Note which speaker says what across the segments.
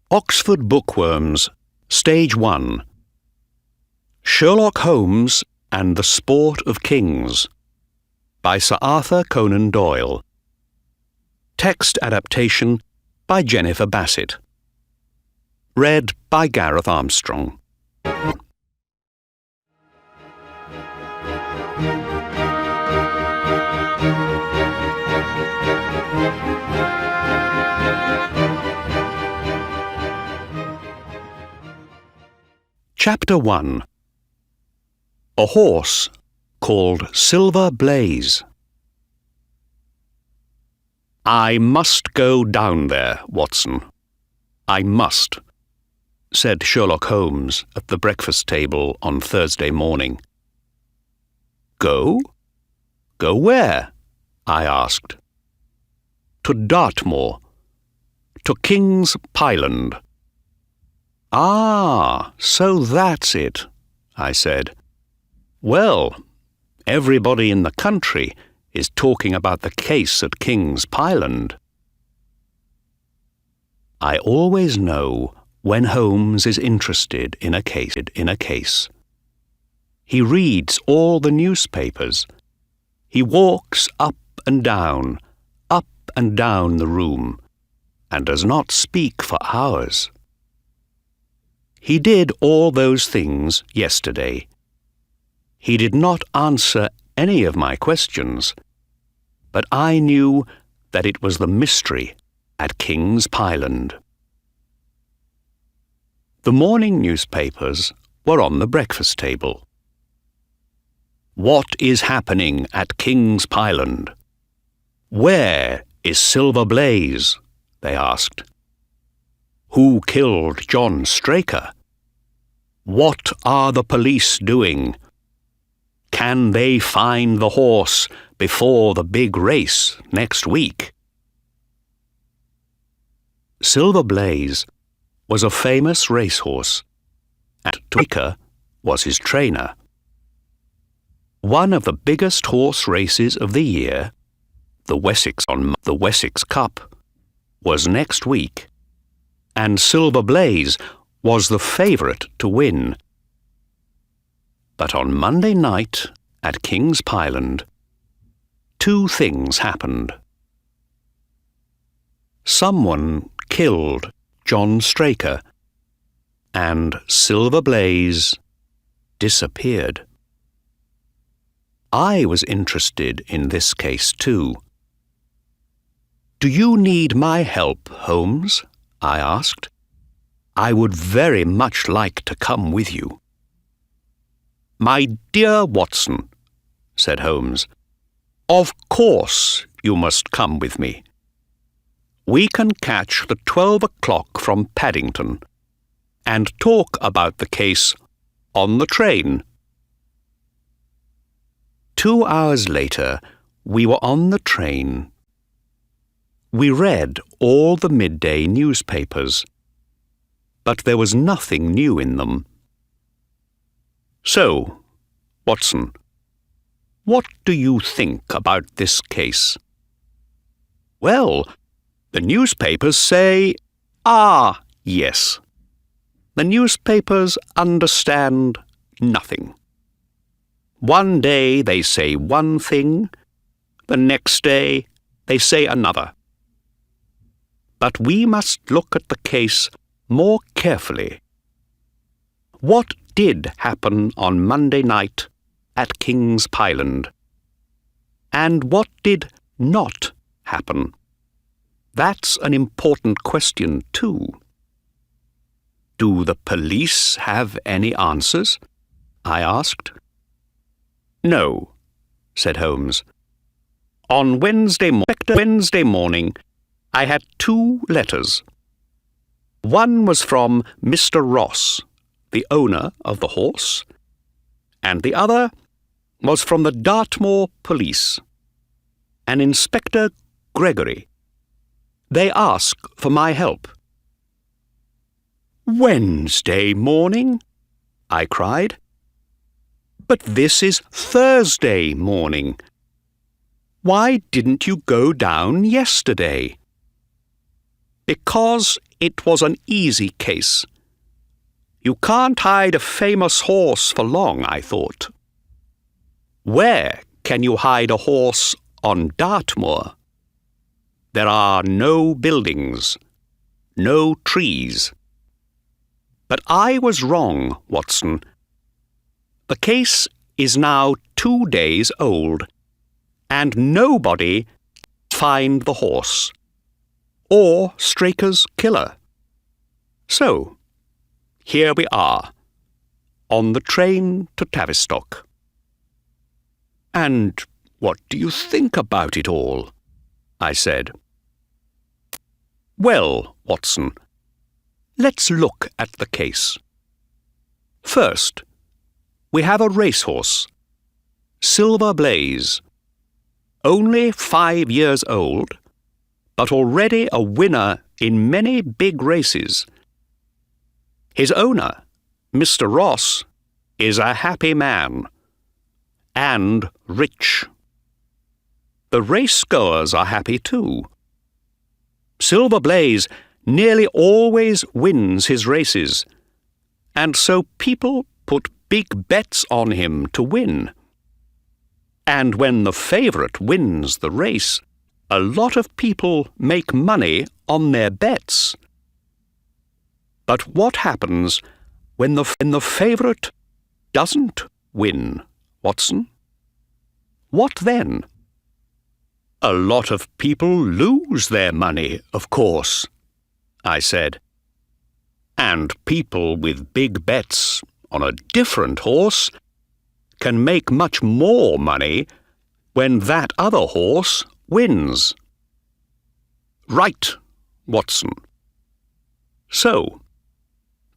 Speaker 1: Oxford Bookworms, Stage 1. Sherlock Holmes and the Sport of Kings, by Sir Arthur Conan Doyle. Text adaptation by Jennifer Bassett. Read by Gareth Armstrong. Chapter 1. A horse called Silver Blaze. "I must go down there, Watson. I must," said Sherlock Holmes at the breakfast table on Thursday morning. "Go? Go where?" I asked. "To Dartmoor, to King's Pyland." "Ah, so that's it," I said. "Well, everybody in the country is talking about the case at King's Pyland." I always know when Holmes is interested in a case. He reads all the newspapers. He walks up and down the room, and does not speak for hours. He did all those things yesterday. He did not answer any of my questions, but I knew that it was the mystery at King's Pyland. The morning newspapers were on the breakfast table. "What is happening at King's Pyland? Where is Silver Blaze?" they asked. "Who killed John Straker? What are the police doing? Can they find the horse before the big race next week?" Silver Blaze was a famous racehorse, and Straker was his trainer. One of the biggest horse races of the year, the Wessex Cup, was next week, and Silver Blaze was the favourite to win. But on Monday night at King's Pyland, two things happened. Someone killed John Straker, and Silver Blaze disappeared. I was interested in this case too. "Do you need my help, Holmes?" I asked. "I would very much like to come with you." "My dear Watson," said Holmes, "of course you must come with me. We can catch the 12 o'clock from Paddington and talk about the case on the train." 2 hours later, we were on the train. We read all the midday newspapers, but there was nothing new in them. "So, Watson, what do you think about this case?" "Well, the newspapers say..." "Ah, yes. The newspapers understand nothing. One day they say one thing, the next day they say another. But we must look at the case more carefully. What did happen on Monday night at King's Pyland? And what did not happen? That's an important question too. Do the police have any answers?" I asked. "No," said Holmes. On Wednesday morning, I had 2 letters. One was from Mr. Ross, the owner of the horse, and the other was from the Dartmoor police, and Inspector Gregory. They ask for my help." "Wednesday morning?" I cried. "But this is Thursday morning. Why didn't you go down yesterday?" "Because it was an easy case. You can't hide a famous horse for long, I thought. Where can you hide a horse on Dartmoor? There are no buildings, no trees. But I was wrong, Watson. The case is now 2 days old, and nobody can find the horse or Straker's killer. So, here we are, on the train to Tavistock. And what do you think about it all? I said. Well, Watson, let's look at the case. First, we have a racehorse, Silver Blaze, only 5 years old, but already a winner in many big races. His owner, Mr. Ross, is a happy man and rich. The racegoers are happy too. Silver Blaze nearly always wins his races, and so people put big bets on him to win. And when the favourite wins the race, a lot of people make money on their bets. But what happens when the favourite doesn't win, Watson? What then? A lot of people lose their money, of course, I said. And people with big bets on a different horse can make much more money when that other horse wins. Right, Watson. So,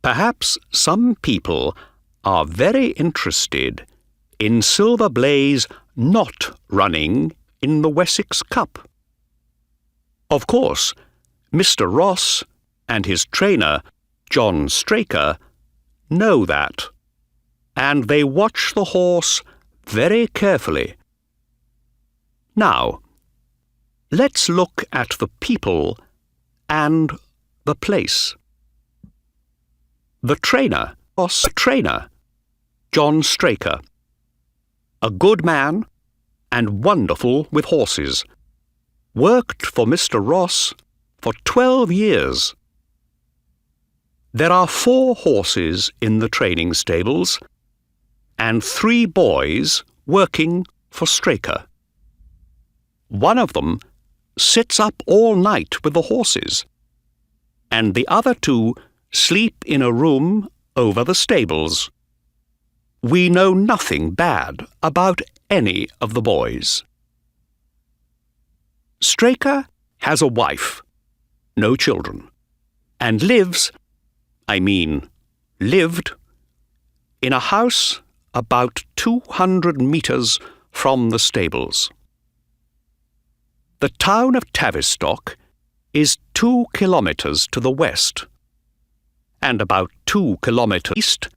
Speaker 1: perhaps some people are very interested in Silver Blaze not running in the Wessex Cup. Of course, Mr. Ross and his trainer, John Straker, know that, and they watch the horse very carefully. Now, let's look at the people and the place. The trainer, John Straker, a good man and wonderful with horses, worked for Mr. Ross for 12 years. There are 4 horses in the training stables and 3 boys working for Straker. One of them sits up all night with the horses, and the other 2 sleep in a room over the stables. We know nothing bad about any of the boys. Straker has a wife, no children, and lived, in a house about 200 metres from the stables. The town of Tavistock is 2 kilometres to the west, and about 2 kilometres east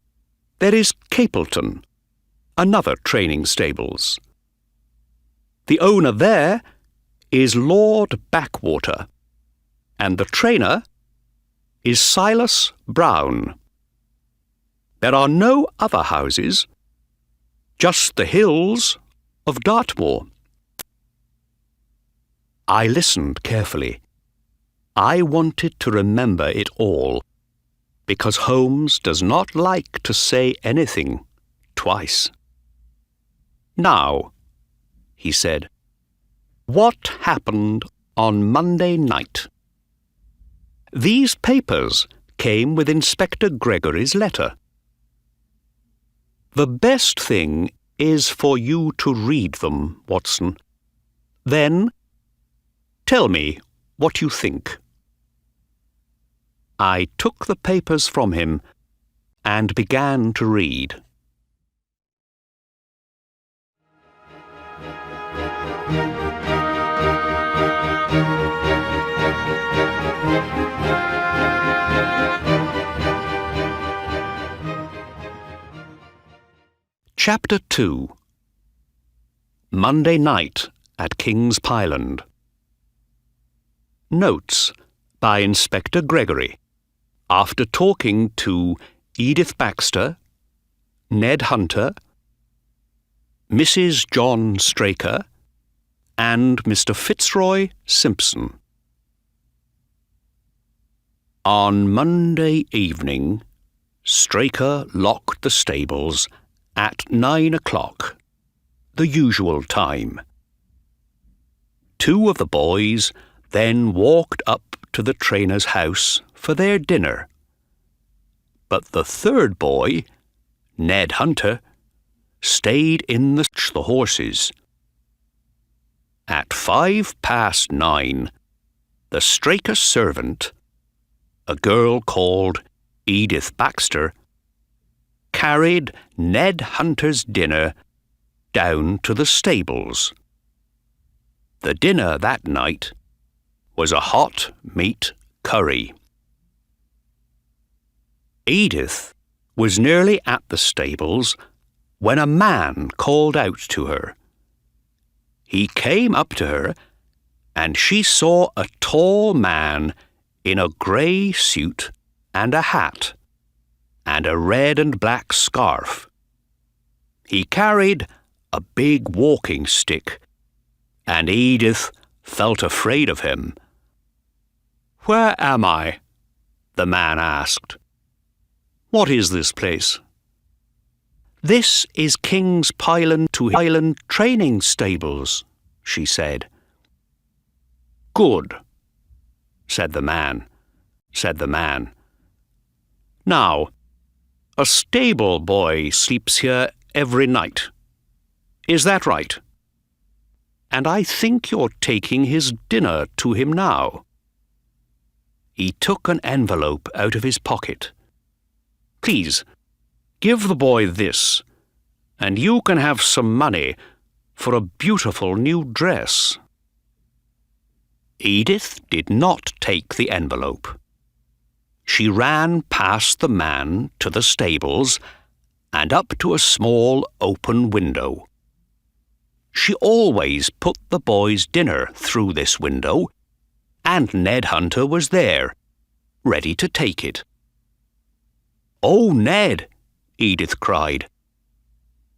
Speaker 1: there is Capleton, another training stables. The owner there is Lord Backwater, and the trainer is Silas Brown. There are no other houses, just the hills of Dartmoor. I listened carefully. I wanted to remember it all, because Holmes does not like to say anything twice. Now, he said, what happened on Monday night? These papers came with Inspector Gregory's letter. The best thing is for you to read them, Watson. Then, tell me what you think. I took the papers from him and began to read. Chapter 2. Monday night at King's Pyland. Notes by Inspector Gregory. After talking to Edith Baxter, Ned Hunter, Mrs. John Straker, and Mr. Fitzroy Simpson. On Monday evening, Straker locked the stables at 9 o'clock, the usual time. Two of the boys then walked up to the trainer's house for their dinner. But the third boy, Ned Hunter, stayed in the horses. At 9:05, the Straker servant, a girl called Edith Baxter, carried Ned Hunter's dinner down to the stables. The dinner that night was a hot meat curry. Edith was nearly at the stables when a man called out to her. He came up to her, and she saw a tall man in a grey suit and a hat, and a red and black scarf. He carried a big walking stick, and Edith felt afraid of him. "Where am I?" the man asked. "What is this place?" "This is King's Pyland to Highland training stables," she said. "Good," said the man. "Now, a stable boy sleeps here every night. Is that right? And I think you're taking his dinner to him now." He took an envelope out of his pocket. "Please, give the boy this, and you can have some money for a beautiful new dress." Edith did not take the envelope. She ran past the man to the stables and up to a small open window. She always put the boy's dinner through this window, and Ned Hunter was there, ready to take it. "Oh, Ned!" Edith cried.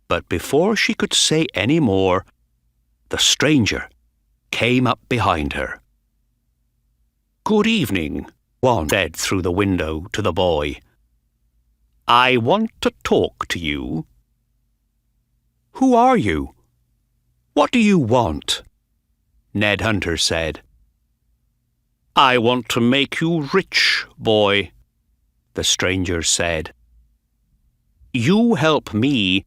Speaker 1: But before she could say any more, the stranger came up behind her. "Good evening," one said through the window to the boy. "I want to talk to you." "Who are you? What do you want?" Ned Hunter said. "I want to make you rich, boy," the stranger said. "You help me,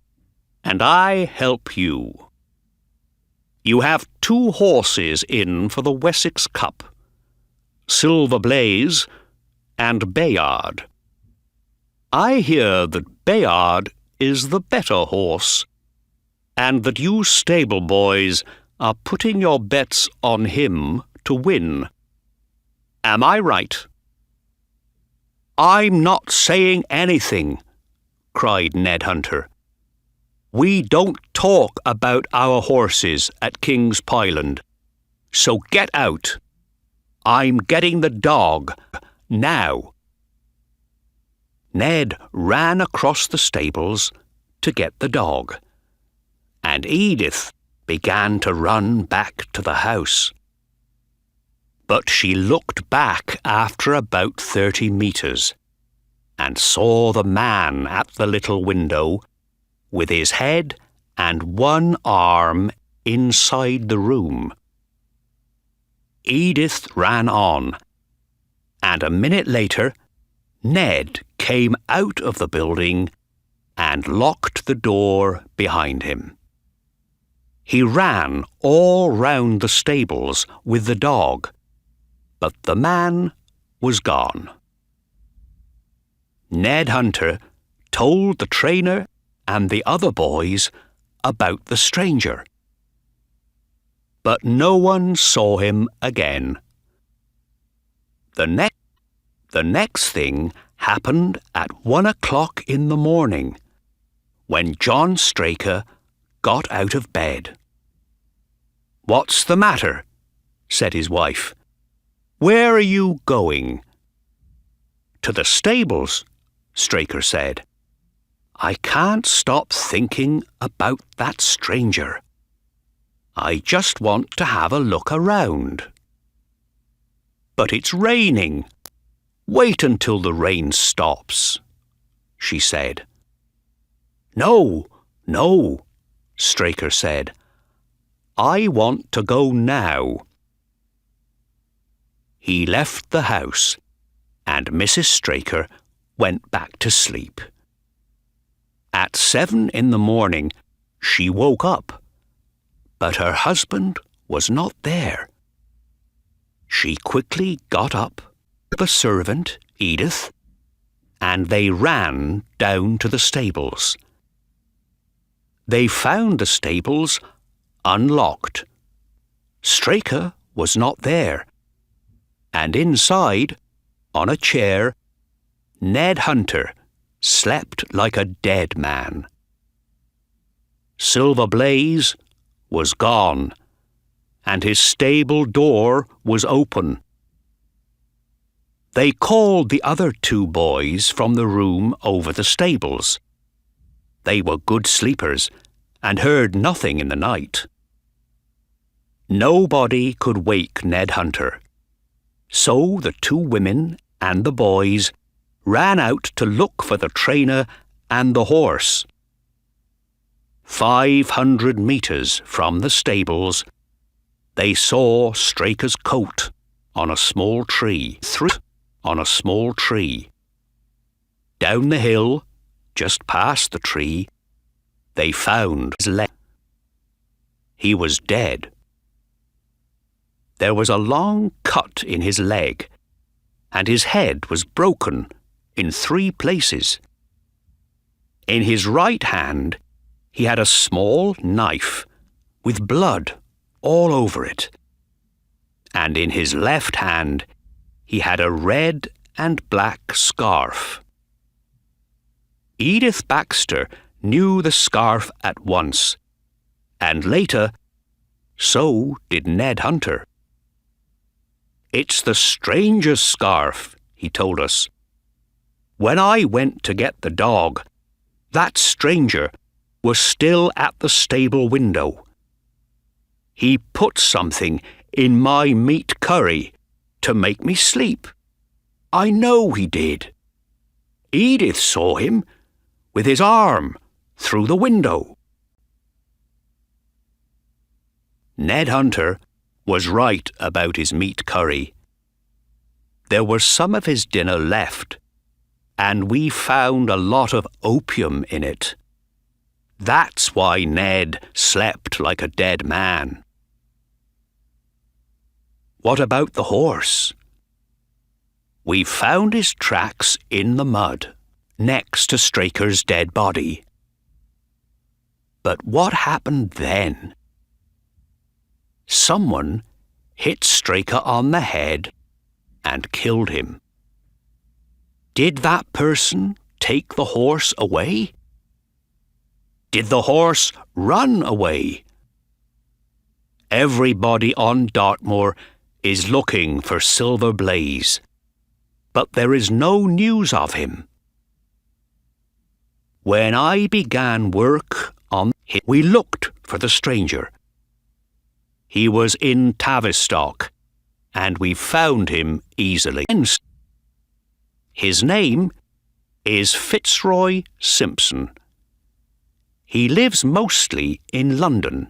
Speaker 1: and I help you. You have 2 horses in for the Wessex Cup, Silver Blaze and Bayard. I hear that Bayard is the better horse, and that you stable boys are putting your bets on him to win. Am I right?" "I'm not saying anything," cried Ned Hunter. "We don't talk about our horses at King's Pyland, so get out. I'm getting the dog, now." Ned ran across the stables to get the dog, and Edith began to run back to the house. But she looked back after about 30 meters and saw the man at the little window with his head and one arm inside the room. Edith ran on, and a minute later, Ned came out of the building and locked the door behind him. He ran all round the stables with the dog, but the man was gone. Ned Hunter told the trainer and the other boys about the stranger. But no one saw him again. The next thing happened at 1 o'clock in the morning, when John Straker got out of bed. "What's the matter?" said his wife. "Where are you going?" to the stables, Straker said. I can't stop thinking about that stranger. I just want to have a look around. But it's raining. Wait until the rain stops, she said. No, Straker said. I want to go now. He left the house, and Mrs. Straker went back to sleep. At 7 in the morning, she woke up, but her husband was not there. She quickly got up, the servant, Edith, and they ran down to the stables. They found the stables unlocked. Straker was not there, and inside, on a chair, Ned Hunter slept like a dead man. Silver Blaze was gone, and his stable door was open. They called the other 2 boys from the room over the stables. They were good sleepers and heard nothing in the night. Nobody could wake Ned Hunter, so the 2 women and the boys ran out to look for the trainer and the horse. 500 meters from the stables, they saw Straker's coat on a small tree. Down the hill, just past the tree, they found his leg. He was dead. There was a long cut in his leg, and his head was broken in 3 places. In his right hand, he had a small knife with blood all over it, and in his left hand, he had a red and black scarf. Edith Baxter knew the scarf at once, and later, so did Ned Hunter. It's the stranger's scarf, he told us. When I went to get the dog, that stranger was still at the stable window. He put something in my meat curry to make me sleep. I know he did. Edith saw him with his arm through the window. Ned Hunter was right about his meat curry. There was some of his dinner left, and we found a lot of opium in it. That's why Ned slept like a dead man. What about the horse? We found his tracks in the mud, next to Straker's dead body. But what happened then? Someone hit Straker on the head and killed him. Did that person take the horse away? Did the horse run away? Everybody on Dartmoor is looking for Silver Blaze, but there is no news of him. When I began work on him, we looked for the stranger. He was in Tavistock, and we found him easily. His name is Fitzroy Simpson. He lives mostly in London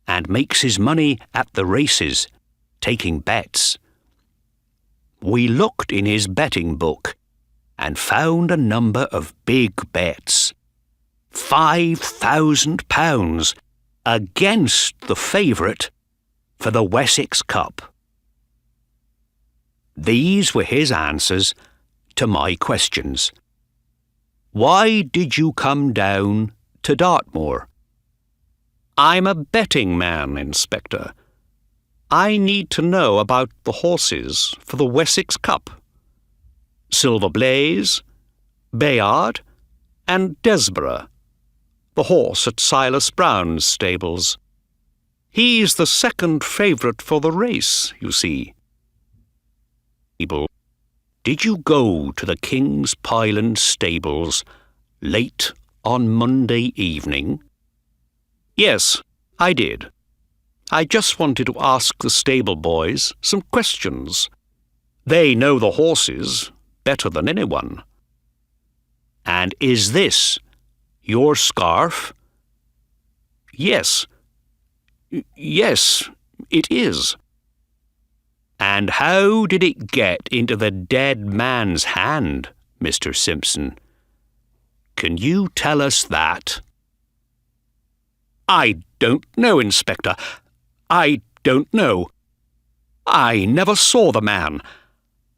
Speaker 1: and makes his money at the races, taking bets. We looked in his betting book and found a number of big bets. £5,000 against the favourite for the Wessex Cup. These were his answers to my questions. Why did you come down to Dartmoor? I'm a betting man, Inspector. I need to know about the horses for the Wessex Cup. Silver Blaze, Bayard, and Desborough, the horse at Silas Brown's stables. He's the second favourite for the race, you see. Did you go to the King's Pyland stables late on Monday evening?" "Yes, I did. I just wanted to ask the stable boys some questions. They know the horses better than anyone." "And is this your scarf?" Yes, it is." "And how did it get into the dead man's hand, Mr. Simpson? Can you tell us that?" "I don't know, Inspector. I don't know. I never saw the man.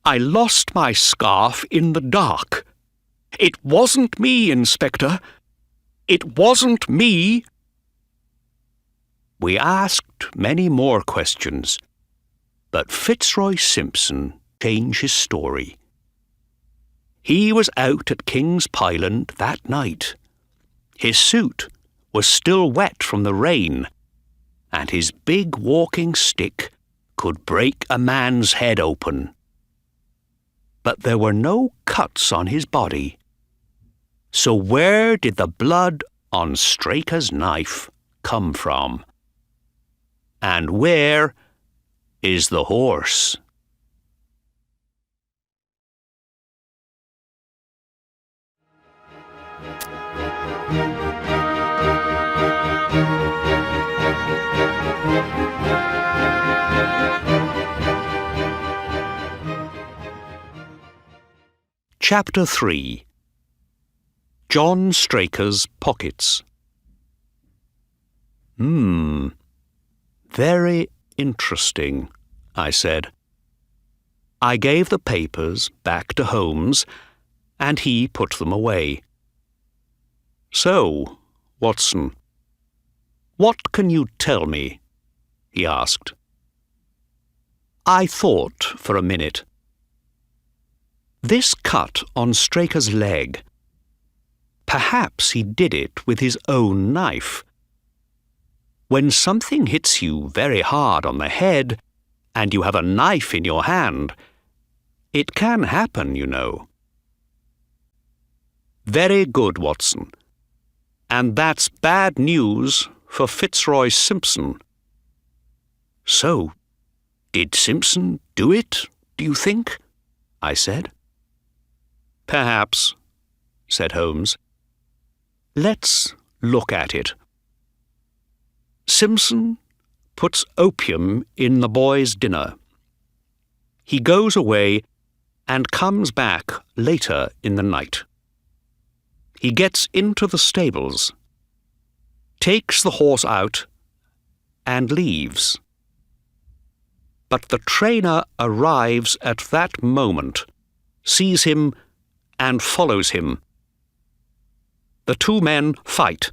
Speaker 1: I lost my scarf in the dark. It wasn't me, Inspector. It wasn't me." We asked many more questions, but Fitzroy Simpson changed his story. He was out at King's Pyland that night. His suit was still wet from the rain, and his big walking stick could break a man's head open. But there were no cuts on his body. So where did the blood on Straker's knife come from? And where is the horse? Chapter 3. John Straker's Pockets. Very interesting, I said. I gave the papers back to Holmes, and he put them away. "So, Watson, what can you tell me?" he asked. I thought for a minute. This cut on Straker's leg. Perhaps he did it with his own knife. When something hits you very hard on the head, and you have a knife in your hand, it can happen, you know. Very good, Watson. And that's bad news for Fitzroy Simpson. So, did Simpson do it, do you think? I said. Perhaps, said Holmes. Let's look at it. Simpson puts opium in the boy's dinner. He goes away and comes back later in the night. He gets into the stables, takes the horse out, and leaves. But the trainer arrives at that moment, sees him, and follows him. The two men fight,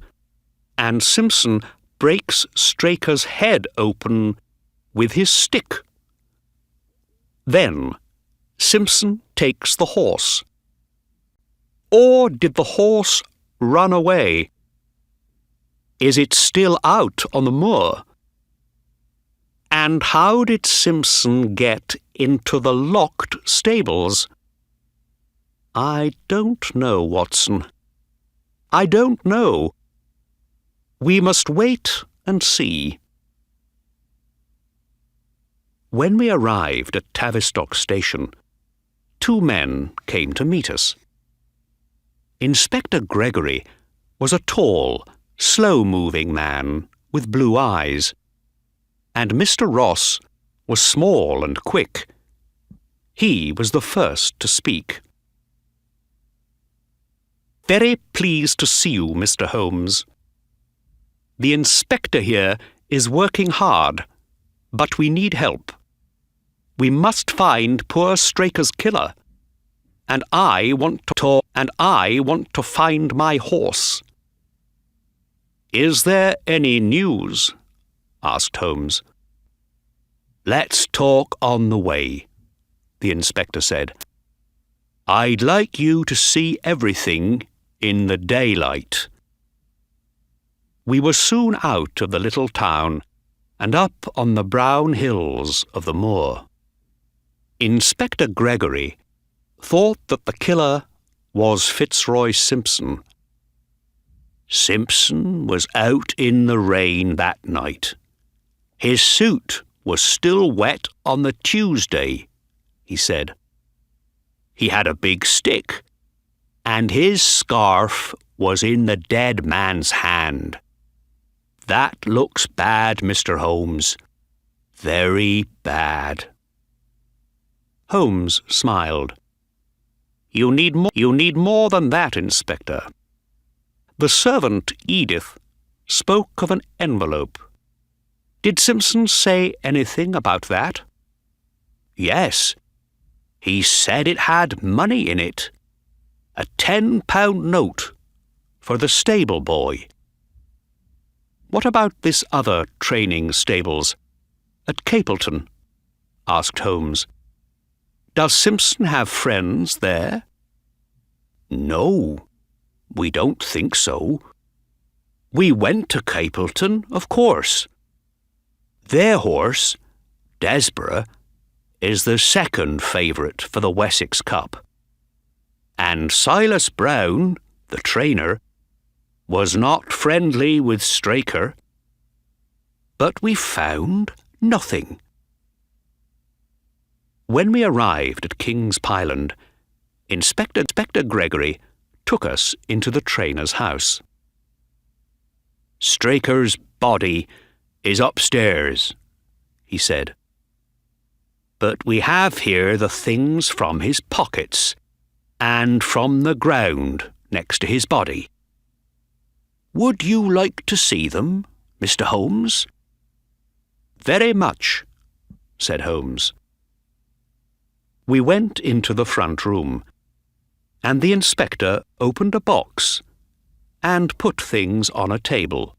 Speaker 1: and Simpson breaks Straker's head open with his stick. Then Simpson takes the horse. Or did the horse run away? Is it still out on the moor? And how did Simpson get into the locked stables? I don't know, Watson. I don't know. We must wait and see. When we arrived at Tavistock Station, two men came to meet us. Inspector Gregory was a tall, slow-moving man with blue eyes, and Mr. Ross was small and quick. He was the first to speak. Very pleased to see you, Mr. Holmes. The inspector here is working hard, but we need help. We must find poor Straker's killer, and I want to find my horse. Is there any news? Asked Holmes. Let's talk on the way, the inspector said. I'd like you to see everything in the daylight. We were soon out of the little town and up on the brown hills of the moor. Inspector Gregory thought that the killer was Fitzroy Simpson. Simpson was out in the rain that night. His suit was still wet on the Tuesday, he said. He had a big stick, and his scarf was in the dead man's hand. That looks bad, Mr. Holmes. Very bad. Holmes smiled. You need more than that, Inspector. The servant, Edith, spoke of an envelope. Did Simpson say anything about that? Yes. He said it had money in it. A £10 note for the stable boy. What about this other training stables? At Capleton? Asked Holmes. Does Simpson have friends there? No, we don't think so. We went to Capleton, of course. Their horse, Desborough, is the second favourite for the Wessex Cup. And Silas Brown, the trainer, was not friendly with Straker. But we found nothing. When we arrived at King's Pyland, Inspector Gregory took us into the trainer's house. Straker's body is upstairs, he said. But we have here the things from his pockets and from the ground next to his body. Would you like to see them, Mr. Holmes? Very much, said Holmes. We went into the front room, and the inspector opened a box and put things on a table.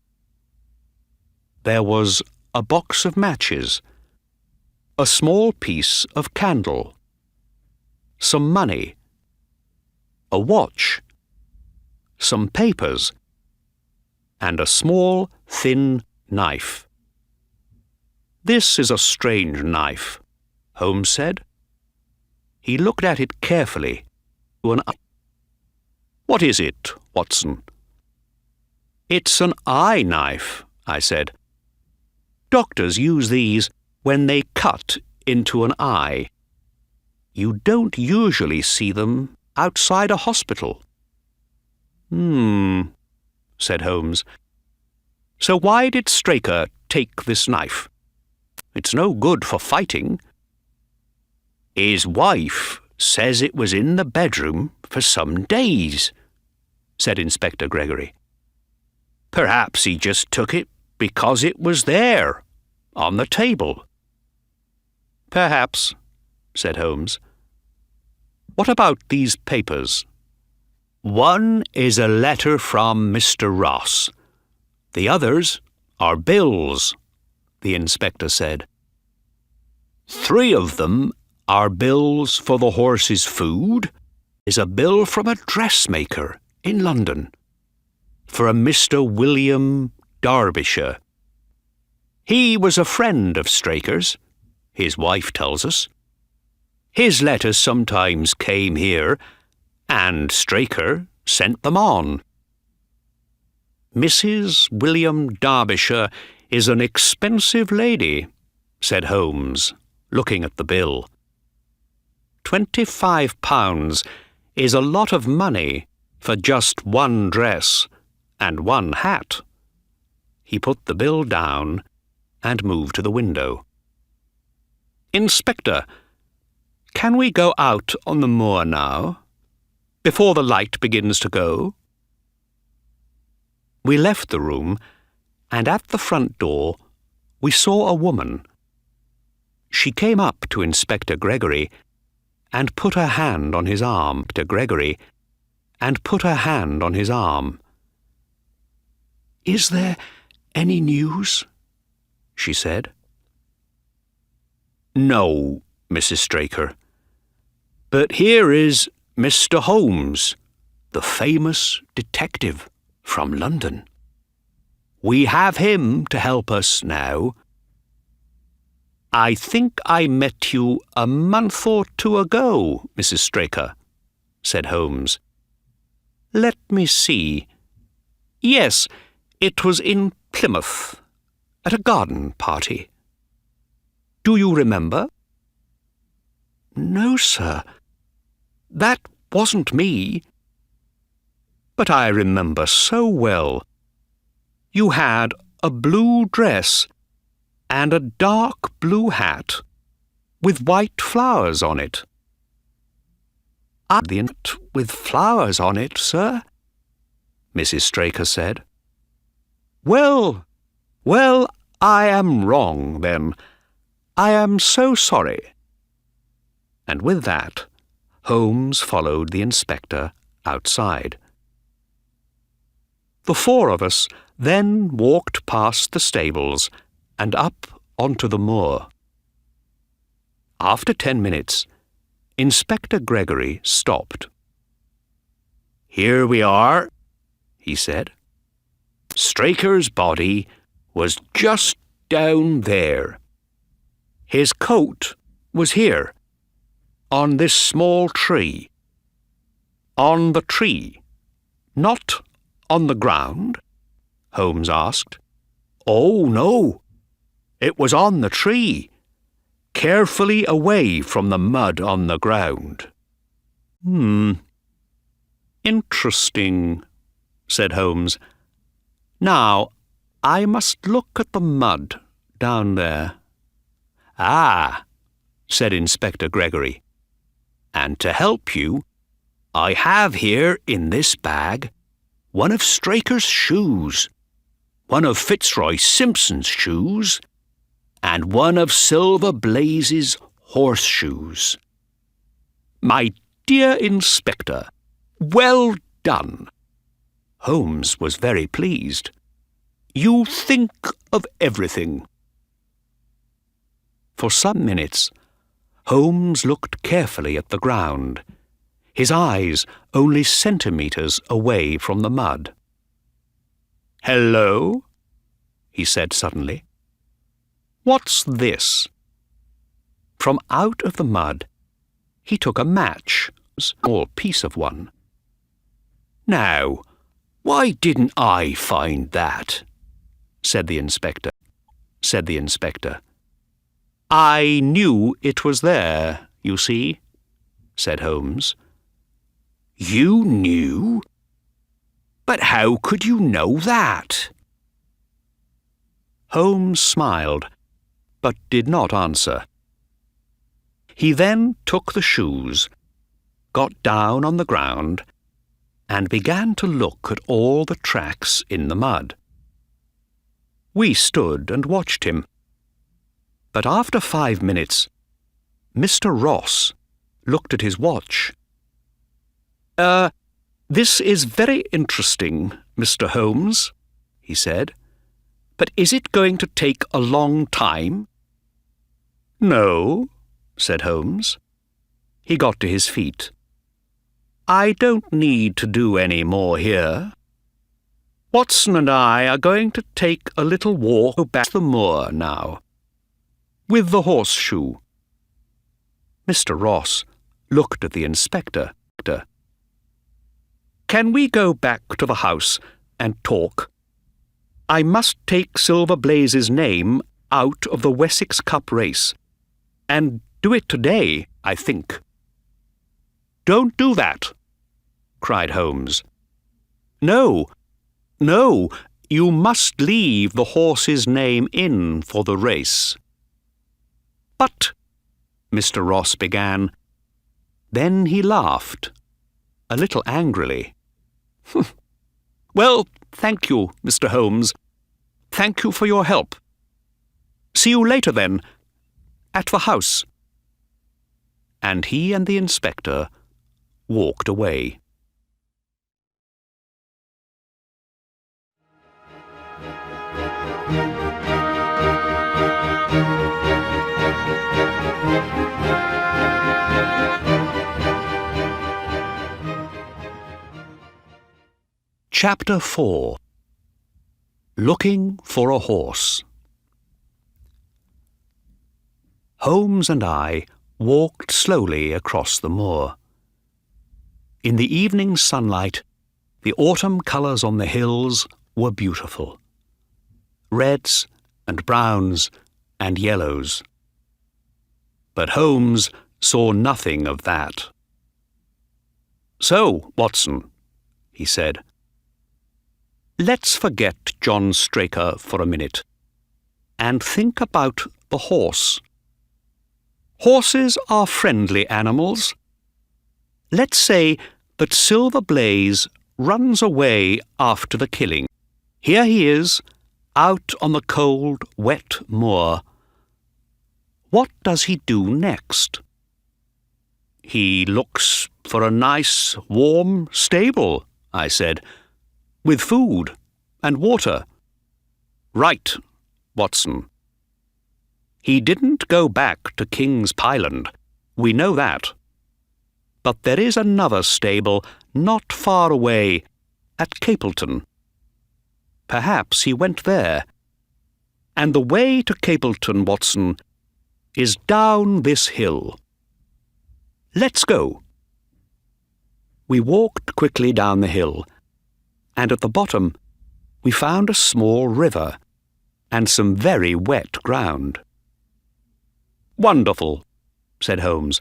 Speaker 1: There was a box of matches, a small piece of candle, some money, a watch, some papers, and a small, thin knife. This is a strange knife, Holmes said. He looked at it carefully. What is it, Watson? It's an eye knife, I said. Doctors use these when they cut into an eye. You don't usually see them outside a hospital. Said Holmes. So why did Straker take this knife? It's no good for fighting. His wife says it was in the bedroom for some days, said Inspector Gregory. Perhaps he just took it because it was there, on the table. Perhaps, said Holmes. What about these papers? One is a letter from Mr. Ross. The others are bills, the inspector said. 3 of them are bills for the horse's food. Is a bill from a dressmaker in London for a Mr. William Derbyshire. He was a friend of Straker's, his wife tells us. His letters sometimes came here, and Straker sent them on. Mrs. William Derbyshire is an expensive lady, said Holmes, looking at the bill. £25 is a lot of money for just one dress and one hat. He put the bill down and moved to the window. Inspector, can we go out on the moor now, before the light begins to go? We left the room, and at the front door we saw a woman. She came up to Inspector Gregory and put her hand on his arm. Is there any news? She said. No, Mrs. Straker. But here is Mr. Holmes, the famous detective from London. We have him to help us now. I think I met you a month or two ago, Mrs. Straker, said Holmes. Let me see. Yes, it was in Plymouth, at a garden party. Do you remember? No, sir. That wasn't me. But I remember so well. You had a blue dress and a dark blue hat with white flowers on it. With flowers on it, sir, Mrs. Straker said. Well, I am wrong, then. I am so sorry. And with that, Holmes followed the inspector outside. The four of us then walked past the stables and up onto the moor. After 10 minutes, Inspector Gregory stopped. Here we are, he said. Straker's body was just down there. His coat was here, on this small tree. On the tree, not on the ground? Holmes asked. Oh, no. It was on the tree, carefully away from the mud on the ground. Interesting, said Holmes. Now, I must look at the mud down there. Ah, said Inspector Gregory. And to help you, I have here in this bag one of Straker's shoes, one of Fitzroy Simpson's shoes, and one of Silver Blaze's horseshoes. My dear Inspector, well done. Holmes was very pleased. You think of everything. For some minutes, Holmes looked carefully at the ground, his eyes only centimetres away from the mud. Hello, he said suddenly. What's this? From out of the mud, he took a match, a small piece of one. Now, why didn't I find that? said the inspector. I knew it was there, you see, said Holmes. You knew? But how could you know that? Holmes smiled, but did not answer. He then took the shoes, got down on the ground, and began to look at all the tracks in the mud. We stood and watched him. But after 5 minutes, Mr. Ross looked at his watch. This is very interesting, Mr. Holmes, he said. But is it going to take a long time? No, said Holmes. He got to his feet. I don't need to do any more here. Watson and I are going to take a little walk back to the moor now, with the horseshoe. Mr. Ross looked at the inspector. Can we go back to the house and talk? I must take Silver Blaze's name out of the Wessex Cup race, and do it today, I think. Don't do that, cried Holmes. No, you must leave the horse's name in for the race. But, Mr. Ross began. Then he laughed, a little angrily. Well, thank you, Mr. Holmes. Thank you for your help. See you later, then, at the house. And he and the inspector walked away. Chapter 4. Looking for a Horse. Holmes and I walked slowly across the moor. In the evening sunlight, the autumn colours on the hills were beautiful. Reds and browns and yellows. But Holmes saw nothing of that. "So, Watson," he said, "let's forget John Straker for a minute and think about the horse. Horses are friendly animals. Let's say that Silver Blaze runs away after the killing. Here he is, out on the cold, wet moor. What does he do next?" "He looks for a nice, warm stable," I said, "with food and water." "Right, Watson. He didn't go back to King's Pyland, we know that. But there is another stable not far away, at Capleton. Perhaps he went there. And the way to Capleton, Watson, is down this hill. Let's go." We walked quickly down the hill, and at the bottom we found a small river and some very wet ground. "Wonderful," said Holmes.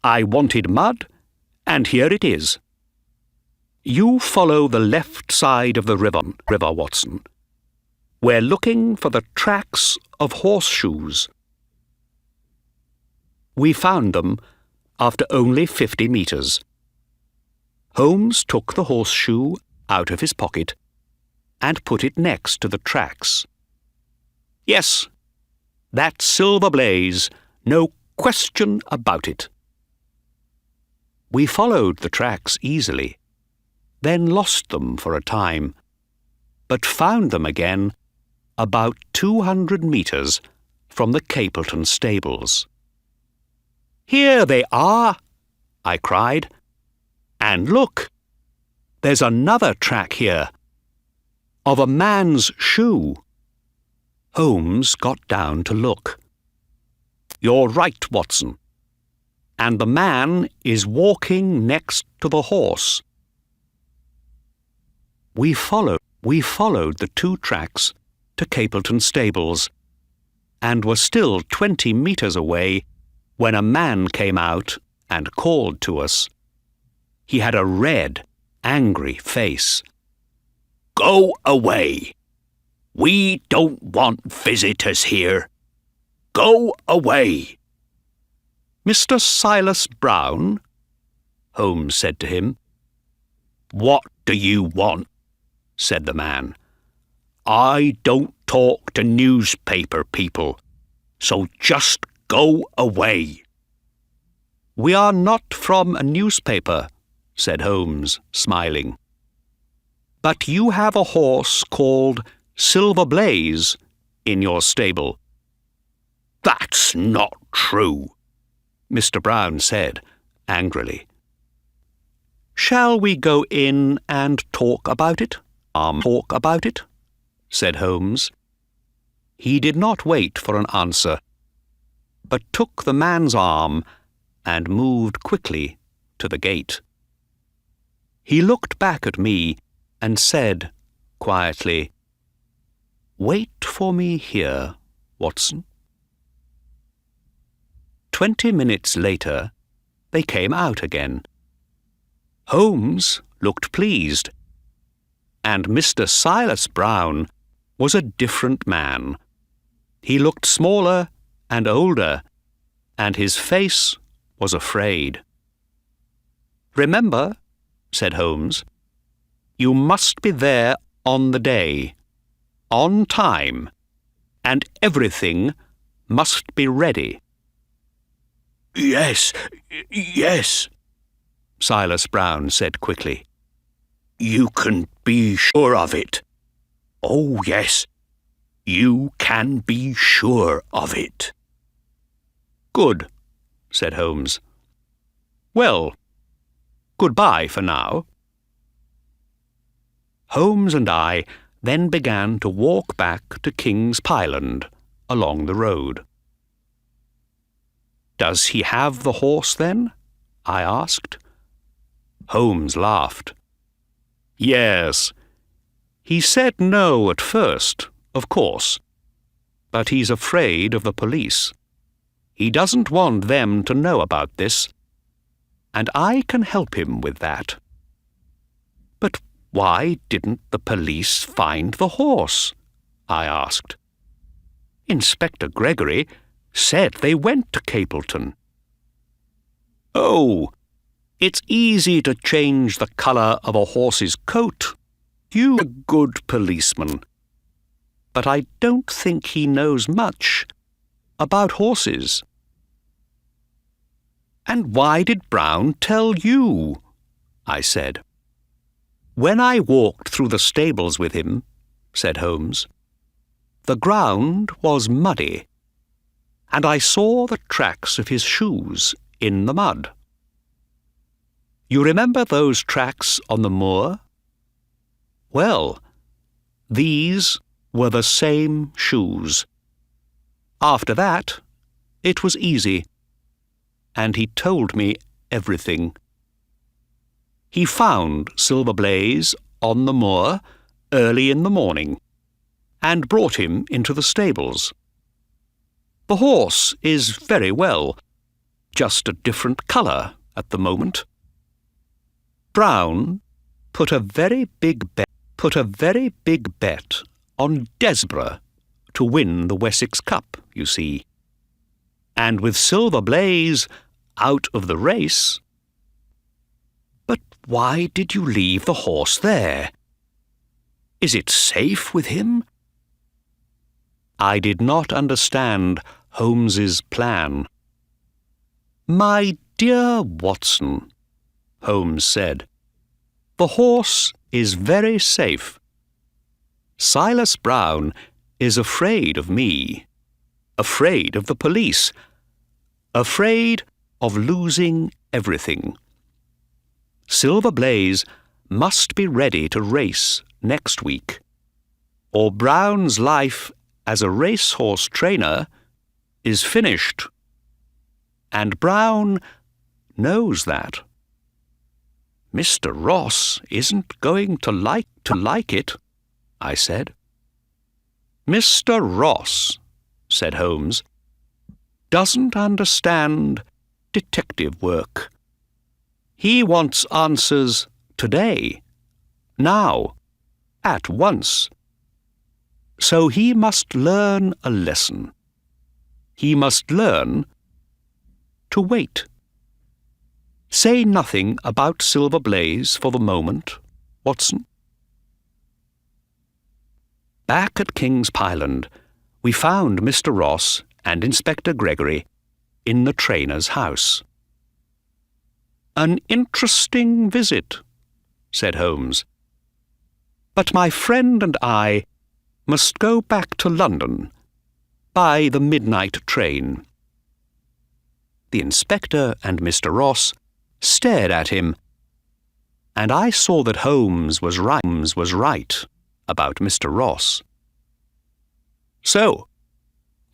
Speaker 1: "I wanted mud, and here it is. You follow the left side of the river, Watson. We're looking for the tracks of horseshoes." We found them after only 50 metres. Holmes took the horseshoe out of his pocket and put it next to the tracks. "Yes, that's Silver Blaze, no question about it." We followed the tracks easily, then lost them for a time, but found them again about 200 metres from the Capleton stables. "Here they are!" I cried. "And look, there's another track here, of a man's shoe." Holmes got down to look. "You're right, Watson. And the man is walking next to the horse." We followed the 2 tracks to Capleton stables, and were still 20 metres away when a man came out and called to us. He had a red, angry face. "Go away! We don't want visitors here. Go away!" "Mr. Silas Brown?" Holmes said to him. "What do you want?" said the man. "I don't talk to newspaper people, so just go away." "We are not from a newspaper," said Holmes, smiling. "But you have a horse called Silver Blaze in your stable." "That's not true," Mr. Brown said angrily. "Shall we go in and talk about it?" said Holmes. He did not wait for an answer, but took the man's arm and moved quickly to the gate. He looked back at me and said quietly, "Wait for me here, Watson." 20 minutes later, they came out again. Holmes looked pleased, and Mr. Silas Brown was a different man. He looked smaller and older, and his face was afraid. "Remember," said Holmes, "you must be there on the day, on time, and everything must be ready." Yes, Silas Brown said quickly. "You can be sure of it. Oh, yes, you can be sure of it." "Good," said Holmes. "Well, goodbye for now." Holmes and I then began to walk back to King's Pyland along the road. Does he have the horse, then? I asked. Holmes laughed. Yes. He said no at first, of course, but he's afraid of the police. He doesn't want them to know about this, and I can help him with that. But why didn't the police find the horse? I asked. Inspector Gregory said they went to Capleton. Oh, it's easy to change the colour of a horse's coat. You're a good policeman. But I don't think he knows much about horses. And why did Brown tell you? I said. When I walked through the stables with him, said Holmes, the ground was muddy, and I saw the tracks of his shoes in the mud. You remember those tracks on the moor? Well, these were the same shoes. After that, it was easy, and he told me everything. He found Silver Blaze on the moor early in the morning and brought him into the stables. The horse is very well, just a different colour at the moment. Brown put a very big bet on Desborough to win the Wessex Cup, you see. And with Silver Blaze out of the race... But why did you leave the horse there? Is it safe with him? I did not understand Holmes's plan. My dear Watson, Holmes said, the horse is very safe. Silas Brown is afraid of me, afraid of the police, afraid of losing everything. Silver Blaze must be ready to race next week, or Brown's life as a racehorse trainer is finished. And Brown knows that. Mr. Ross isn't going to like it, I said. Mr. Ross, said Holmes, doesn't understand detective work. He wants answers today, now, at once. So he must learn a lesson. He must learn to wait. Say nothing about Silver Blaze for the moment, Watson. Back at King's Pyland, we found Mr. Ross and Inspector Gregory in the trainer's house. An interesting visit, said Holmes. But my friend and I must go back to London by the midnight train. The inspector and Mr. Ross stared at him, and I saw that Holmes was right about Mr. Ross. So,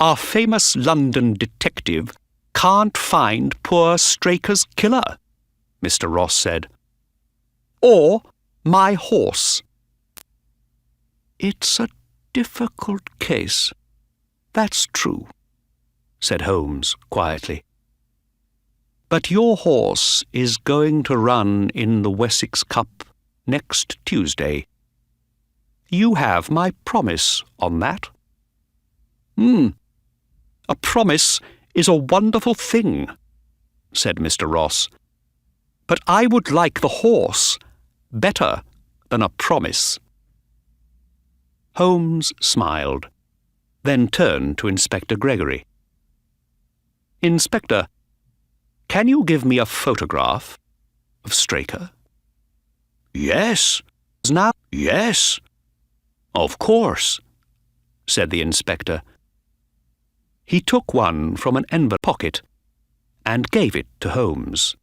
Speaker 1: our famous London detective can't find poor Straker's killer, Mr. Ross said. Or my horse. It's a difficult case, that's true, said Holmes quietly. But your horse is going to run in the Wessex Cup next Tuesday. You have my promise on that. A promise is a wonderful thing, said Mr. Ross. But I would like the horse better than a promise. Holmes smiled, then turned to Inspector Gregory. Inspector, can you give me a photograph of Straker? Yes. Now? Yes. Of course, said the inspector. He took one from an envelope pocket and gave it to Holmes.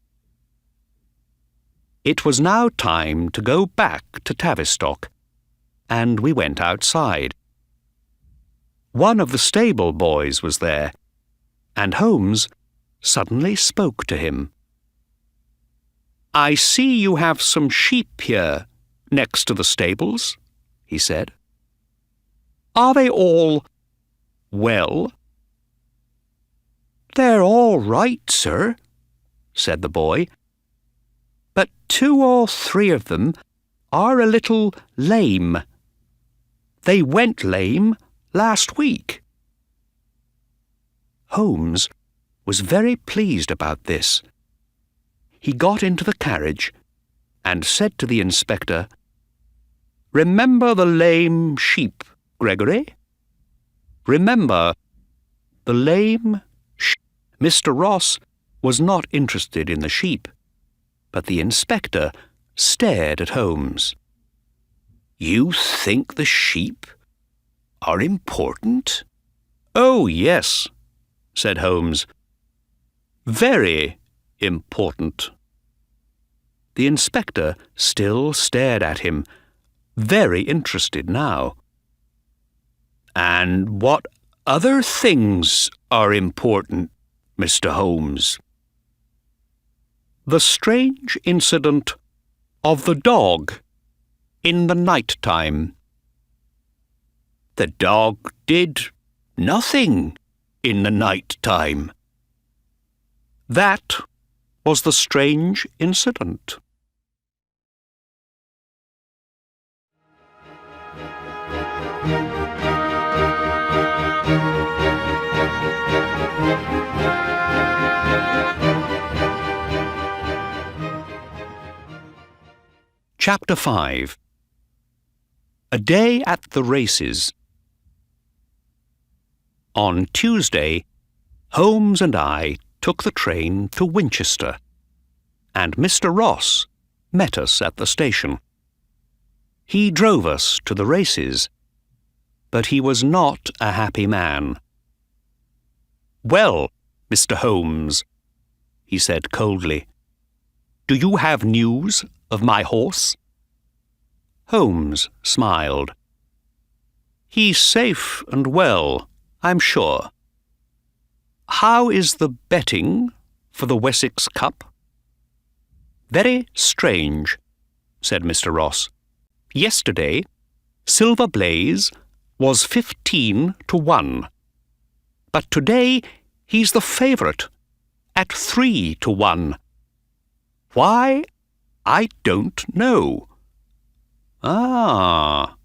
Speaker 1: It was now time to go back to Tavistock, and we went outside. One of the stable boys was there, and Holmes suddenly spoke to him. "I see you have some sheep here, next to the stables," he said. "Are they all well?" "They're all right, sir," said the boy, "but 2 or 3 of them are a little lame. They went lame last week." Holmes was very pleased about this. He got into the carriage and said to the inspector, "Remember the lame sheep, Gregory. Remember the lame sheep." Mr. Ross was not interested in the sheep, but the inspector stared at Holmes. "You think the sheep are important?" "Oh, yes," said Holmes. "Very important." The inspector still stared at him, very interested now. "And what other things are important, Mr. Holmes?" "The strange incident of the dog in the night time." "The dog did nothing in the night time." "That was the strange incident." Chapter 5. A Day at the Races. On Tuesday, Holmes and I took the train to Winchester, and Mr. Ross met us at the station. He drove us to the races, but he was not a happy man. "Well, Mr. Holmes," he said coldly, "do you have news of my horse?" Holmes smiled. "He's safe and well, I'm sure. How is the betting for the Wessex Cup?" "Very strange," said Mr. Ross. "Yesterday, Silver Blaze was 15 to 1, but today he's the favourite at 3 to 1. Why, I don't know." "Ah,"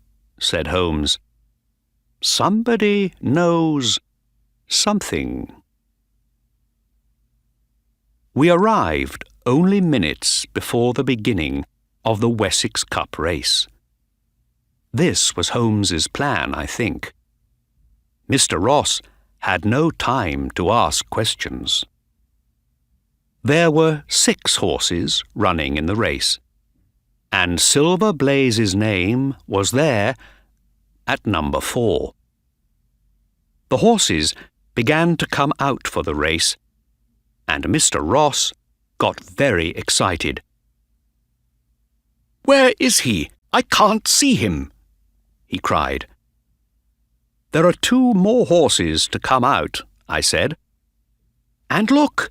Speaker 1: said Holmes. "Somebody knows something." We arrived only minutes before the beginning of the Wessex Cup race. This was Holmes's plan, I think. Mr. Ross had no time to ask questions. There were 6 horses running in the race, and Silver Blaze's name was there at number 4. The horses began to come out for the race, and Mr. Ross got very excited. "Where is he? I can't see him," he cried. "There are 2 more horses to come out," I said. "And look,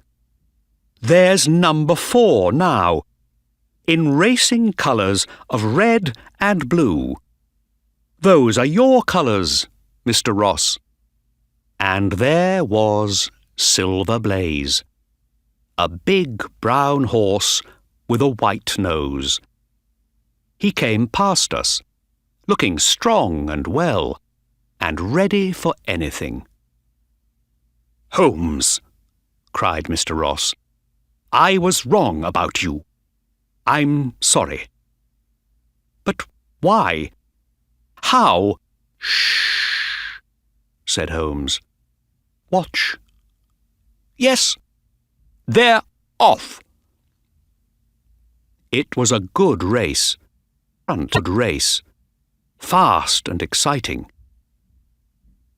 Speaker 1: there's number 4 now, in racing colours of red and blue. Those are your colours, Mr. Ross." And there was Silver Blaze, a big brown horse with a white nose. He came past us, looking strong and well, and ready for anything. "Holmes," cried Mr. Ross, "I was wrong about you. I'm sorry." "But why? How?" "Shh," said Holmes. "Watch." "Yes, they're off." It was a good race, fast and exciting.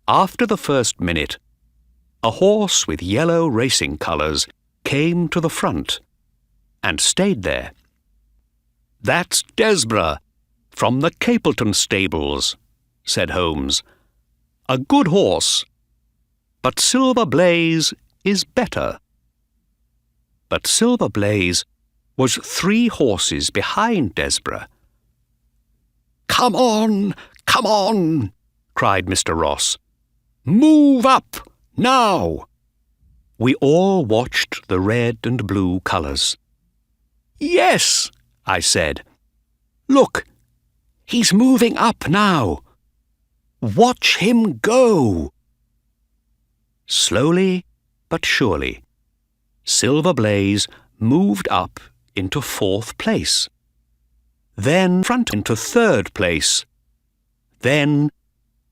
Speaker 1: After the first minute, a horse with yellow racing colours came to the front and stayed there. "That's Desborough, from the Capleton stables," said Holmes. "A good horse, but Silver Blaze is better." But Silver Blaze was 3 horses behind Desborough. "Come on! Come on!" cried Mr. Ross. "Move up, now!" We all watched the red and blue colours. "Yes," I said. "Look, he's moving up now. Watch him go." Slowly but surely, Silver Blaze moved up into 4th place, then front into 3rd place, then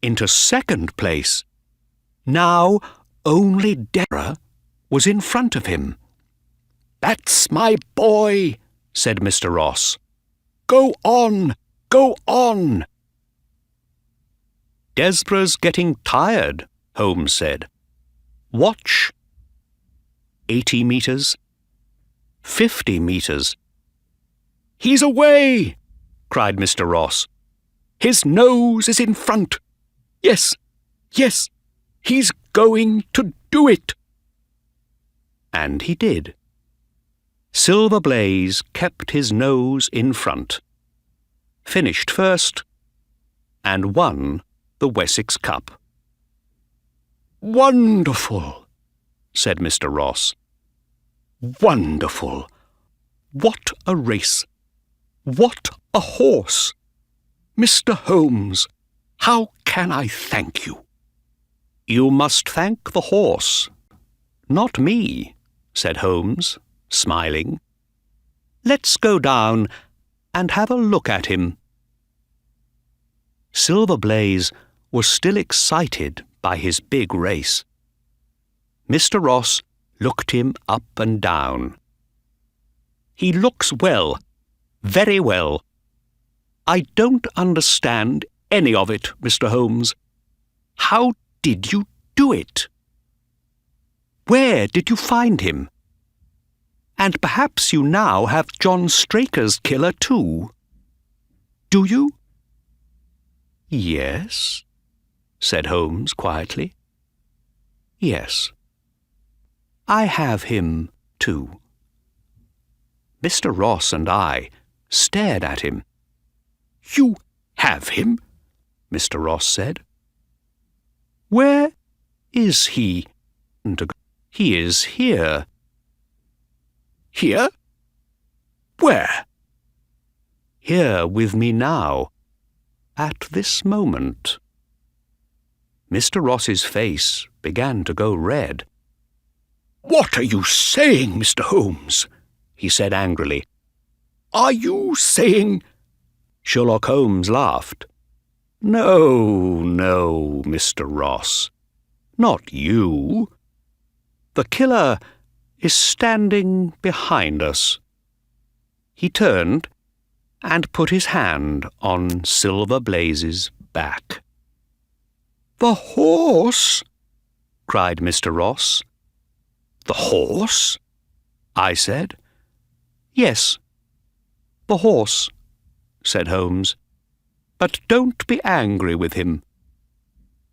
Speaker 1: into 2nd place. Now only Desborough was in front of him. "That's my boy," said Mr. Ross. "Go on, go on." "Desborough's getting tired," Holmes said. "Watch. 80 metres, 50 metres. "He's away!" cried Mr. Ross. "His nose is in front. Yes, yes, he's going to do it." And he did. Silver Blaze kept his nose in front, finished first, and won the Wessex Cup. "Wonderful," said Mr. Ross. "Wonderful. What a race! What a horse! Mr. Holmes, how can I thank you?" "You must thank the horse, not me," said Holmes, smiling. "Let's go down and have a look at him." Silver Blaze was still excited by his big race. Mr. Ross looked him up and down. "He looks well, very well. I don't understand any of it, Mr. Holmes. How did you do it? Where did you find him? And perhaps you now have John Straker's killer too. Do you?" "Yes," said Holmes quietly. "Yes, I have him too." Mr. Ross and I stared at him. "You have him?" Mr. Ross said. "Where is he?" "He is here." "Here? Where?" "Here with me now, at this moment." Mr. Ross's face began to go red. "What are you saying, Mr. Holmes?" he said angrily. "Are you saying—" Sherlock Holmes laughed. "No, no, Mr. Ross. Not you. The killer is standing behind us." He turned and put his hand on Silver Blaze's back. "The horse!" cried Mr. Ross. "The horse?" I said. "Yes, the horse," said Holmes. "But don't be angry with him.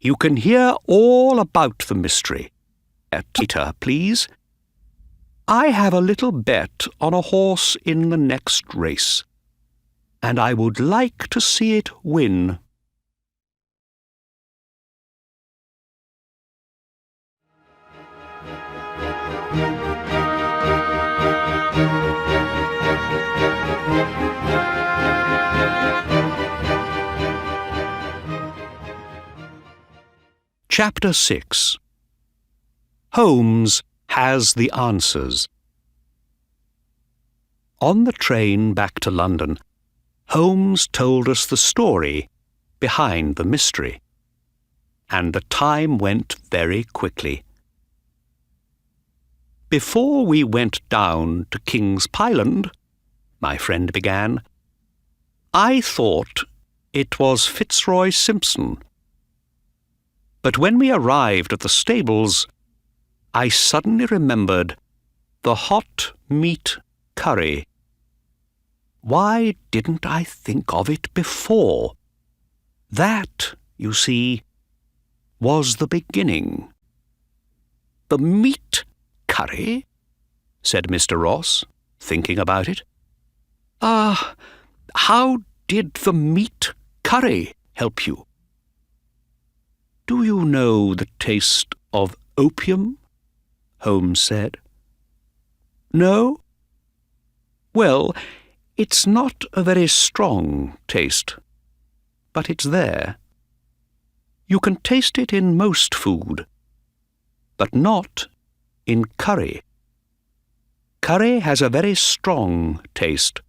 Speaker 1: You can hear all about the mystery. Later, please. I have a little bet on a horse in the next race, and I would like to see it win." Chapter 6. Holmes has the answers. On the train back to London, Holmes told us the story behind the mystery, and the time went very quickly. "Before we went down to King's Pyland," my friend began, "I thought it was Fitzroy Simpson. But when we arrived at the stables, I suddenly remembered the hot meat curry. Why didn't I think of it before? That, you see, was the beginning." "The meat curry?" said Mr. Ross, thinking about it. How did the meat curry help you? Do you know the taste of opium? Holmes said. No? Well, it's not a very strong taste, but it's there. You can taste it in most food, but not in curry. Curry has a very strong taste,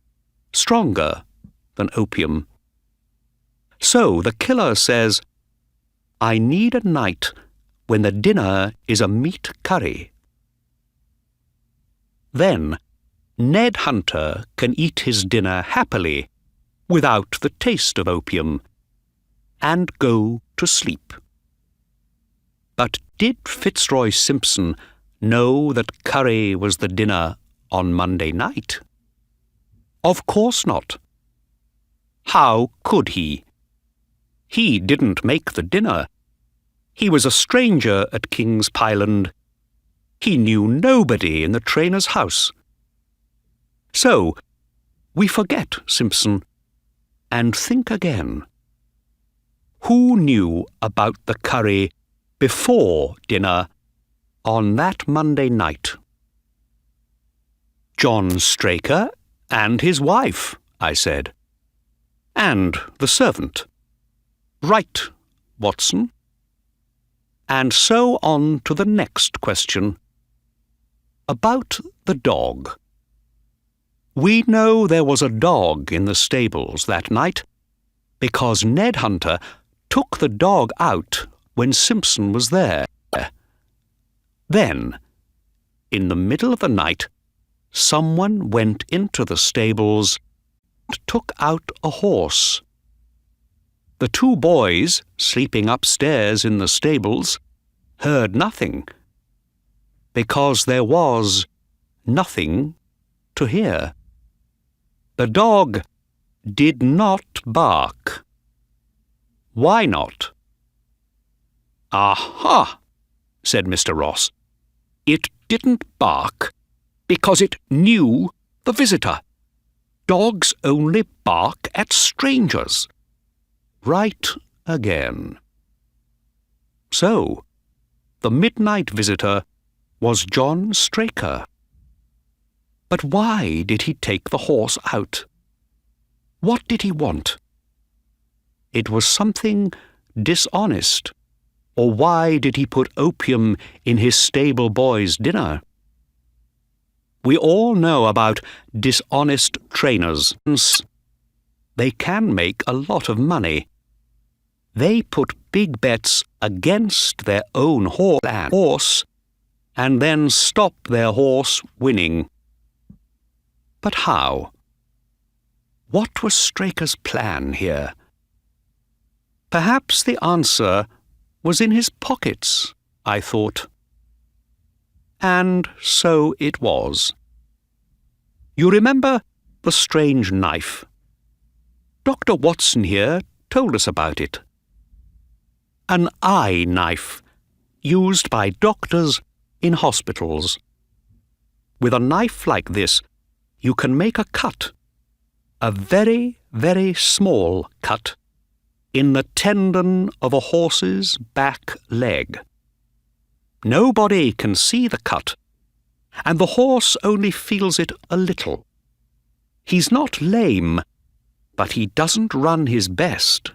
Speaker 1: stronger than opium. So the killer says, I need a night when the dinner is a meat curry. Then Ned Hunter can eat his dinner happily without the taste of opium and go to sleep. But did Fitzroy Simpson know that curry was the dinner on Monday night? Of course not. How could he? He didn't make the dinner. He was a stranger at King's Pyland. He knew nobody in the trainer's house. So, we forget Simpson and think again. Who knew about the curry before dinner on that Monday night? John Straker and his wife, I said. And the servant. Right, Watson. And so on to the next question. About the dog. We know there was a dog in the stables that night because Ned Hunter took the dog out when Simpson was there. Then, in the middle of the night, someone went into the stables and took out a horse. The two boys, sleeping upstairs in the stables, heard nothing, because there was nothing to hear. The dog did not bark. Why not? Aha, said Mr. Ross. It didn't bark because it knew the visitor. Dogs only bark at strangers. Right again. So, the midnight visitor was John Straker. But why did he take the horse out? What did he want? It was something dishonest. Or why did he put opium in his stable boy's dinner? We all know about dishonest trainers. They can make a lot of money. They put big bets against their own horse and then stop their horse winning. But how? What was Straker's plan here? Perhaps the answer was in his pockets, I thought. And so it was. You remember the strange knife? Dr. Watson here told us about it. An eye knife, used by doctors in hospitals. With a knife like this, you can make a cut, a very, very small cut, in the tendon of a horse's back leg. Nobody can see the cut, and the horse only feels it a little. He's not lame, but he doesn't run his best,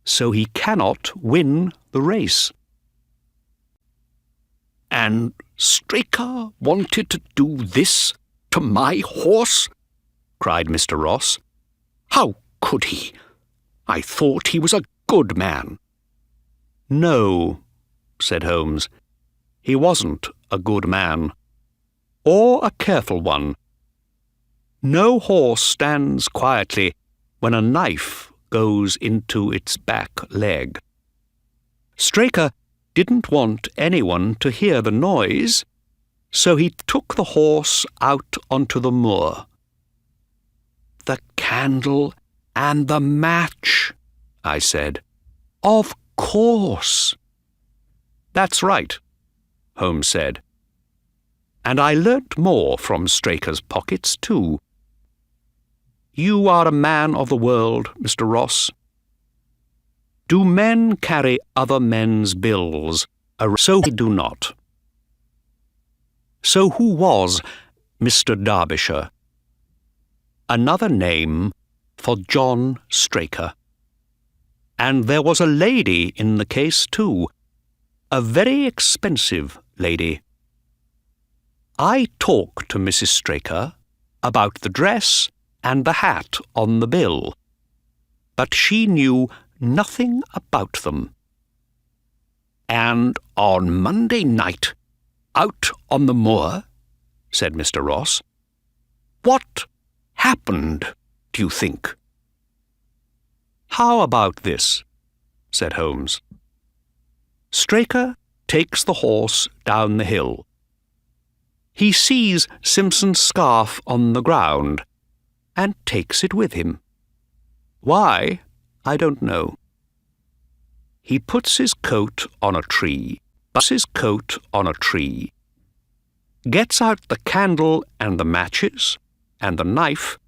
Speaker 1: so he cannot win the race. And Straker wanted to do this to my horse? Cried Mr. Ross. How could he? I thought he was a good man. No, said Holmes. He wasn't a good man, or a careful one. No horse stands quietly when a knife goes into its back leg. Straker didn't want anyone to hear the noise, so he took the horse out onto the moor. The candle and the match, I said. Of course. That's right, Holmes said. And I learnt more from Straker's pockets, too. You are a man of the world, Mr. Ross. Do men carry other men's bills? So they do not. So who was Mr. Derbyshire? Another name for John Straker. And there was a lady in the case, too. A very expensive lady. I talked to Mrs. Straker about the dress and the hat on the bill, but she knew nothing about them. And on Monday night, out on the moor, said Mr. Ross, what happened, do you think? How about this, said Holmes. Straker takes the horse down the hill. He sees Simpson's scarf on the ground and takes it with him. Why, I don't know. He puts his coat on a tree, gets out the candle and the matches and the knife,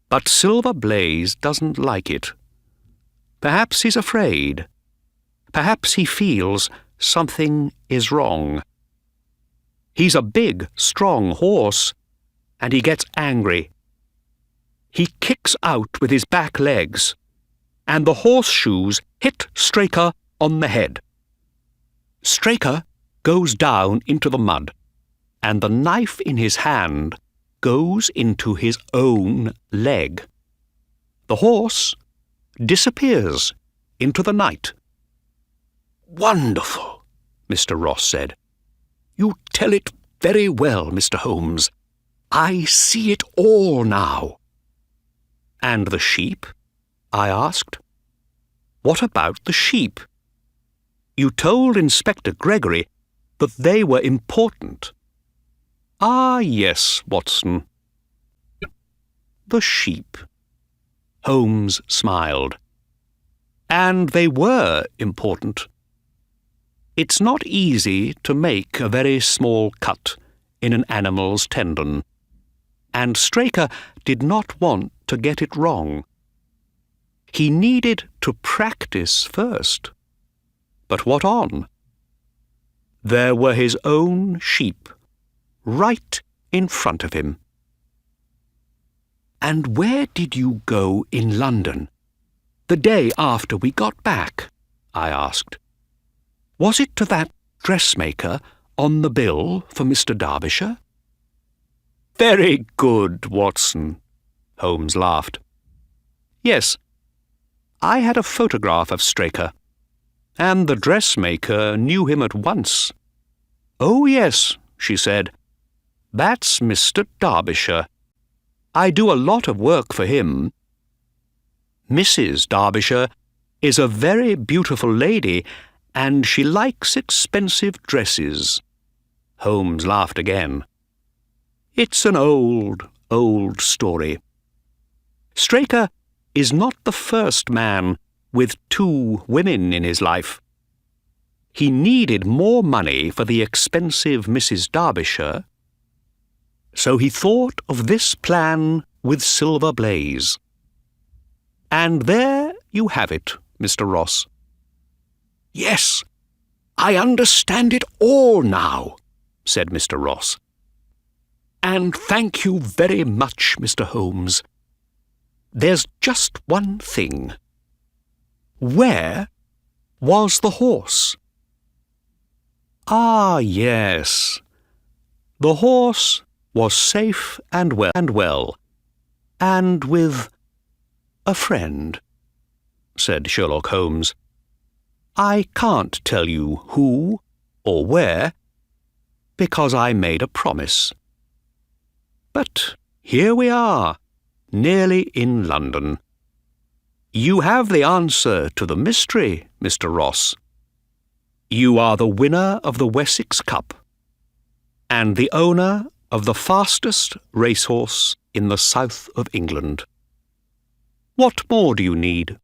Speaker 1: but Silver Blaze doesn't like it. Perhaps he's afraid. Perhaps he feels something is wrong. He's a big, strong horse, and he gets angry. He kicks out with his back legs, and the horseshoes hit Straker on the head. Straker goes down into the mud, and the knife in his hand goes into his own leg. The horse disappears into the night. Wonderful, Mr. Ross said. You tell it very well, Mr. Holmes. I see it all now. And the sheep? I asked. What about the sheep? You told Inspector Gregory that they were important. Ah, yes, Watson. The sheep. Holmes smiled. And they were important. It's not easy to make a very small cut in an animal's tendon, and Straker did not want to get it wrong. He needed to practice first. But what on? There were his own sheep, right in front of him. And where did you go in London, the day after we got back? I asked. Was it to that dressmaker on the bill for Mr. Derbyshire? Very good, Watson, Holmes laughed. Yes, I had a photograph of Straker, and the dressmaker knew him at once. Oh, yes, she said. That's Mr. Derbyshire. I do a lot of work for him. Mrs. Derbyshire is a very beautiful lady, and she likes expensive dresses. Holmes laughed again. It's an old, old story. Straker is not the first man with 2 women in his life. He needed more money for the expensive Mrs. Derbyshire, so he thought of this plan with Silver Blaze. And there you have it, Mr. Ross. Yes, I understand it all now, said Mr. Ross. And thank you very much, Mr. Holmes. There's just one thing. Where was the horse? Ah, yes. The horse was safe and well, and with a friend, said Sherlock Holmes. I can't tell you who or where, because I made a promise. But here we are, nearly in London. You have the answer to the mystery, Mr. Ross. You are the winner of the Wessex Cup, and the owner of the fastest racehorse in the south of England. What more do you need?